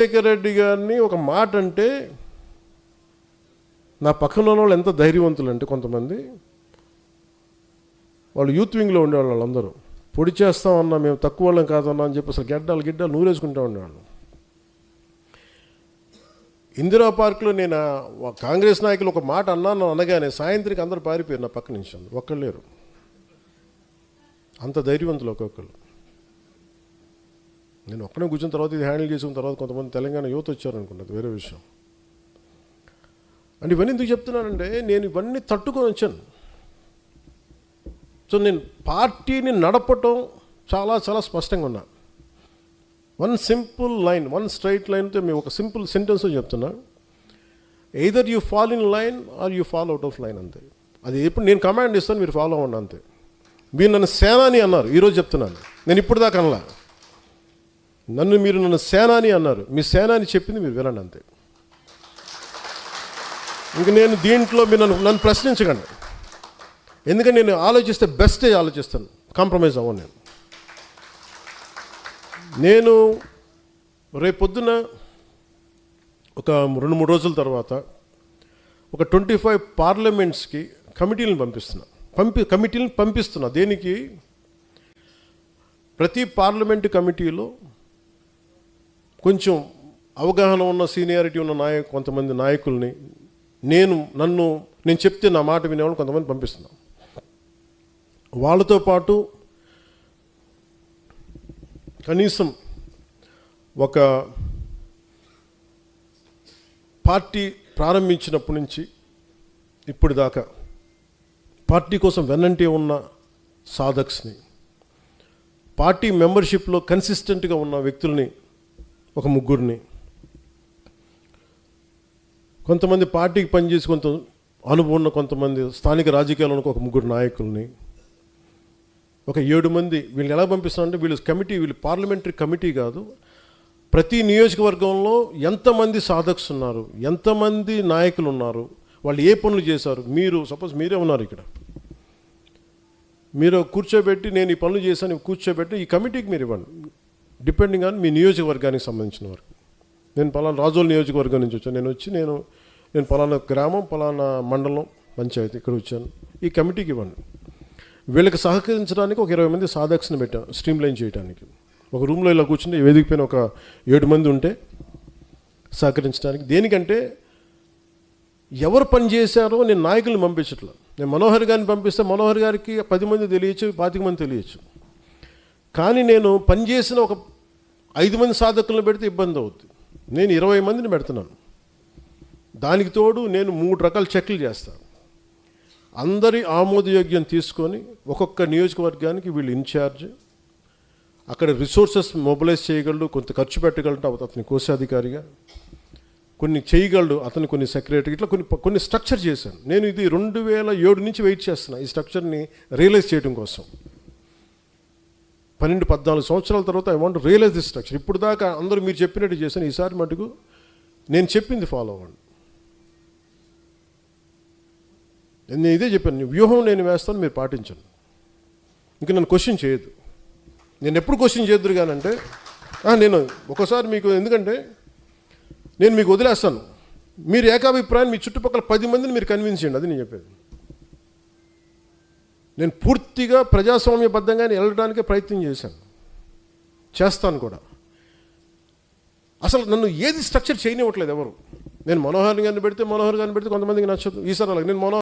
రాజశేఖర రెడ్డి గారిని ఒక మాట అంటే నా పక్కన ఉన్న వాళ్ళు ఎంత ధైర్యవంతులు అంటే కొంతమంది వాళ్ళు యూత్ వింగ్లో ఉండేవాళ్ళు వాళ్ళందరూ పొడి చేస్తామన్నా మేము తక్కువ వాళ్ళం కాదన్నా అని చెప్పి అసలు గిడ్డలు నూరేసుకుంటూ ఉండేవాళ్ళు. ఇందిరా పార్క్లో నేను కాంగ్రెస్ నాయకులు ఒక మాట అన్నాను అనగానే సాయంత్రికి అందరూ పారిపోయారు నా పక్క నుంచి. ఒక్కళ్ళు లేరు, అంత ధైర్యవంతులు ఒక్కొక్కరు. నేను ఒక్కడే కూర్చున్న తర్వాత ఇది హ్యాండిల్ చేసుకున్న తర్వాత కొంతమంది తెలంగాణ యువత వచ్చారనుకుంటుంది, వేరే విషయం. అంటే ఇవన్నీ ఎందుకు చెప్తున్నానంటే నేను ఇవన్నీ తట్టుకొని వచ్చాను. సో నేను పార్టీని నడపటం చాలా చాలా స్పష్టంగా ఉన్నా. One simple line, one straight లైన్తో మేము ఒక సింపుల్ సెంటెన్స్ చెప్తున్నా, either you fall in line or you fall out of line. అంతే. అది ఎప్పుడు నేను కమాండ్ ఇస్తాను, మీరు ఫాలో అవ్వండి అంతే. మీరు నన్ను సేనాని అన్నారు, ఈరోజు చెప్తున్నాను. నేను ఇప్పుడు దాకా అనలా, మీరు నన్ను సేనాని అన్నారు. మీ సేనాని చెప్పింది మీరు వినండి అంతే. ఇంక నేను దీంట్లో మీరు నన్ను ప్రశ్నించకండి, ఎందుకంటే నేను ఆలోచిస్తే బెస్టే ఆలోచిస్తాను, కాంప్రమైజ్ అవ్వను. నేను రేపొద్దున ఒక 2-3 రోజుల తర్వాత ఒక 25 పార్లమెంట్స్కి కమిటీలను పంపిస్తున్నా. దేనికి? ప్రతి పార్లమెంటు కమిటీలో కొంచెం అవగాహన ఉన్న సీనియారిటీ ఉన్న కొంతమంది నాయకుల్ని నేను చెప్తే నా మాట వినేవాళ్ళు కొంతమంది పంపిస్తున్నాను. వాళ్ళతో పాటు కనీసం ఒక పార్టీ ప్రారంభించినప్పటి నుంచి ఇప్పుడు దాకా పార్టీ కోసం వెన్నంటే ఉన్న సాధక్స్ని, పార్టీ మెంబర్షిప్లో కన్సిస్టెంట్గా ఉన్న వ్యక్తుల్ని ఒక 3 కొంతమంది పార్టీకి పనిచేసి కొంత అనుభవం ఉన్న కొంతమంది స్థానిక రాజకీయాల్లో ఒక 3 నాయకుల్ని, ఒక 7 మంది. వీళ్ళు ఎలా పంపిస్తున్నారంటే వీళ్ళు పార్లమెంటరీ కమిటీ కాదు, ప్రతి నియోజకవర్గంలో ఎంతమంది సాధక్స్ ఉన్నారు, ఎంతమంది నాయకులు ఉన్నారు, వాళ్ళు ఏ పనులు చేశారు. సపోజ్ మీరే ఉన్నారు ఇక్కడ, మీరు కూర్చోబెట్టి నేను ఈ పనులు చేశాను కూర్చోబెట్టి ఈ కమిటీకి మీరు ఇవ్వండి, డిపెండింగ్ ఆన్ మీ నియోజకవర్గానికి సంబంధించిన వరకు. నేను పలానా రాజోల్ నియోజకవర్గం నుంచి వచ్చాను, నేను పలానా గ్రామం, పలానా మండలం, పంచాయతీ ఇక్కడ వచ్చాను, ఈ కమిటీకి ఇవ్వండి. వీళ్ళకి సహకరించడానికి ఒక 20 మంది సాధక్స్ని పెట్టాం, స్ట్రీమ్లైన్ చేయడానికి. ఒక రూమ్లో ఇలా కూర్చుంటే వేదిక పైన ఒక 7 మంది ఉంటే సహకరించడానికి. దేనికంటే ఎవరు పని చేశారో నేను నాయకుల్ని పంపించట్లా. నేను మనోహర్ గారిని పంపిస్తే మనోహర్ గారికి 10 మంది తెలియచ్చు, 25 మంది తెలియచ్చు. కానీ నేను పనిచేసిన ఒక 5 మంది సాధకులను పెడితే ఇబ్బంది అవుతుంది. నేను 20 మందిని పెడుతున్నాను. దానికి తోడు నేను 3 రకాల చెక్లు చేస్తాను. అందరి ఆమోదయోగ్యం తీసుకొని ఒక్కొక్క నియోజకవర్గానికి వీళ్ళు ఇన్ఛార్జ్, అక్కడ రిసోర్సెస్ మొబిలైజ్ చేయగలడు, కొంత ఖర్చు పెట్టగలడు అతని కోశాధికారిగా, కొన్ని చేయగలడు అతను, కొన్ని సెక్రటరీ, ఇట్లా కొన్ని స్ట్రక్చర్ చేశాను. నేను ఇది 2007 నుంచి వెయిట్ చేస్తున్నా ఈ స్ట్రక్చర్ని రియలైజ్ చేయడం కోసం. 12-14 సంవత్సరాల తర్వాత I want realize this structure. ఇప్పుడు దాకా అందరూ మీరు చెప్పినట్టు చేశాను, ఈసారి మటుకు నేను చెప్పింది ఫాలో అవ్వండి. నేను ఇదే చెప్పాను, వ్యూహం నేను వేస్తాను, మీరు పాటించండి. ఇంకా నన్ను క్వశ్చన్ చేయొద్దు. నేను ఎప్పుడు క్వశ్చన్ చేయొద్దు కానంటే నేను ఒకసారి మీకు, ఎందుకంటే నేను మీకు వదిలేస్తాను, మీరు ఏకాభిప్రాయం మీ చుట్టుపక్కల 10 మందిని మీరు కన్విన్స్ చేయండి, అది నేను చెప్పేది. నేను పూర్తిగా ప్రజాస్వామ్యబద్ధంగానే వెళ్ళడానికే ప్రయత్నం చేస్తాను కూడా. అసలు నన్ను ఏది స్ట్రక్చర్ చేయనివ్వట్లేదు ఎవరు. నేను మనోహర్ గారిని పెడితే కొంతమందికి నచ్చదు. ఈసారి అలాగే నేను